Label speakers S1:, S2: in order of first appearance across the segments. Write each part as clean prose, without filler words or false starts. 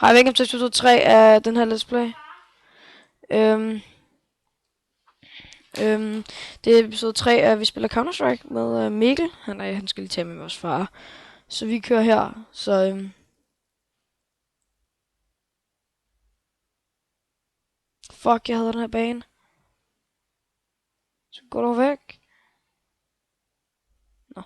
S1: Hej, velkommen til episode 3 af den her Let's Play. Øhm, øhm, det er episode 3 af vi spiller Counter-Strike med Mikkel. Han skal lige tage med vores far. Så vi kører her. Så fuck, jeg havde den her bane. Så går du væk. Nå.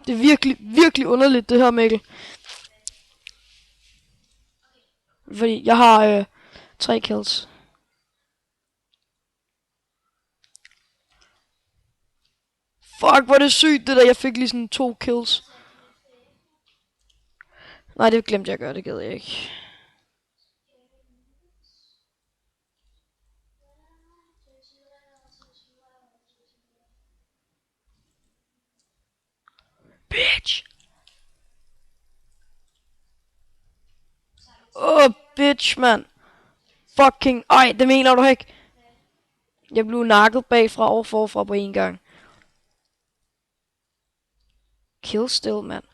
S1: Det er virkelig, virkelig underligt det her, Mikkel. Fordi jeg har 3 kills. Fuck, hvor er det sygt det der. Jeg fik lige sådan 2 kills. Nej, det glemte jeg at gøre. Det gad jeg ikke. Bitch. Bitch, man. Fucking. Ej, det mener du ikke. Jeg blev nakket bagfra og forfra på en gang. Kill still, mand.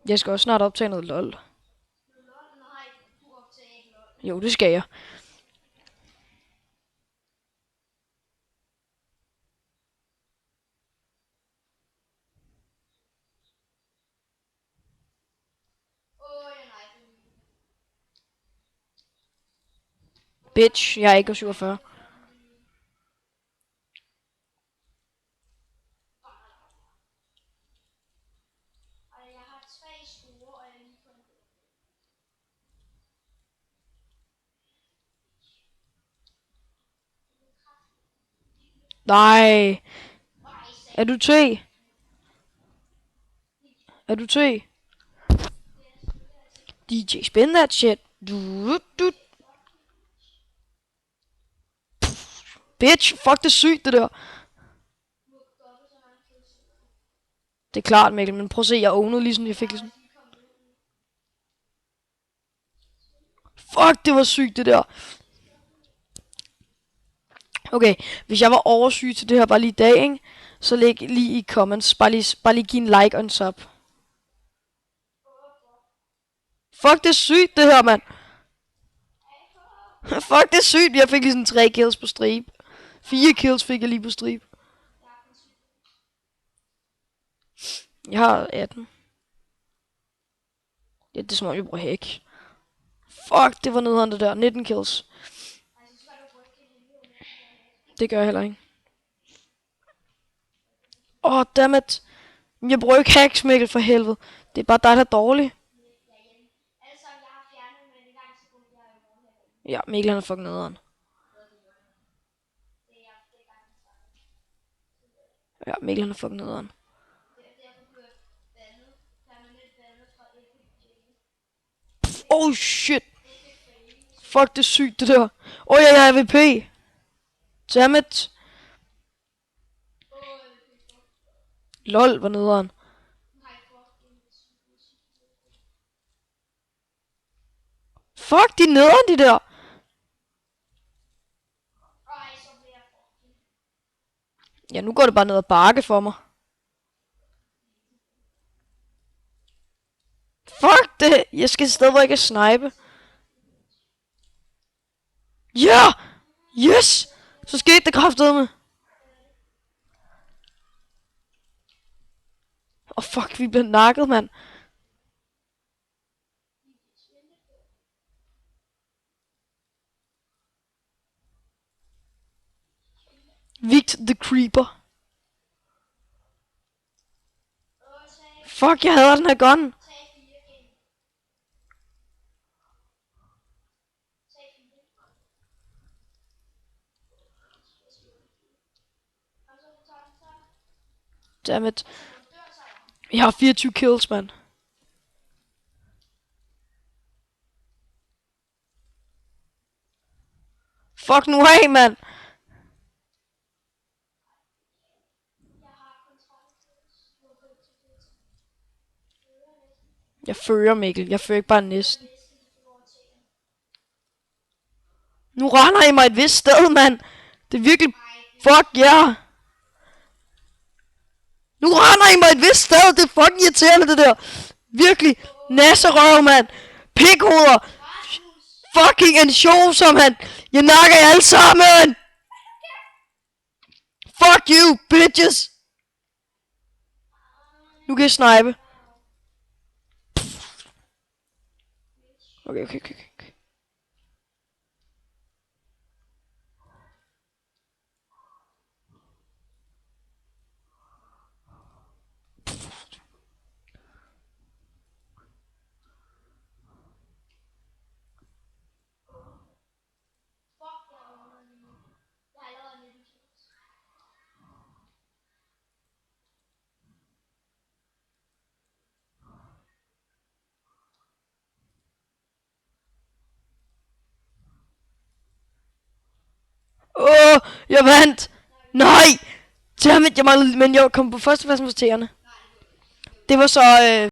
S1: Jeg skal også snart optage noget LOL. Jo, det skal jeg. Bitch, jeg er ikke 47. Nej. Er du T? Er du T? DJ, spin that shit. Du. Bitch, fuck, det er sygt, det der. Det er klart, Mikkel, men prøv at se, jeg ownede lige sådan, jeg fik ligesom. Fuck, det var sygt, det der. Okay, hvis jeg var oversyg til det her bare lige i dag, ikke? Så læg lige i comments. Bare lige giv en like og en sub. Fuck, det er sygt, det her, mand. Fuck, det er sygt. Jeg fik lige sådan 3 kills på stribe. 4 kills fik jeg lige på stribe. Jeg har 18. Ja, det er som om, jeg bruger hack. Fuck, det var nederen det der. 19 kills. Det gør jeg heller ikke. Dammit. Jeg bruger ikke hacks, Mikkel, for helvede. Det er bare dig, der er dårlig. Ja, Mikkel han er fucking nederen. Ja, Mikkel han er fucking nederen. Oh shit. Fuck, det er sygt det der. Jeg er AVP. Dammit. Lol, hvor nederen. Fuck, de er nederen, de der. Ja, nu går det bare ned ad bakke for mig. Fuck det. Jeg skal et sted, hvor jeg kan snipe. Ja! Yes! Så skete det kraftedeme. Fuck, vi bliver nakket, mand. Vict the Creeper. Fuck, jeg hader den her gun. Dammit. Jeg har 24 kills, mand. Fuck nu af, mand. Jeg fører, Mikkel. Jeg fører ikke bare næsten. Nu render I mig et vist sted, mand. Det er virkelig... Fuck ja. Yeah. Nu render I mig et vist sted. Det er fucking irriterende, det der. Virkelig. Nasserøv, mand. Pikhoveder. Fucking ansjoser, mand. Jeg nakker jer alle sammen. Fuck you, bitches. Nu kan jeg snipe. Okay. Jeg vandt. Nej. Dammit, jeg manglede, men jeg kom på førstepladsen hos tæerne. Det var så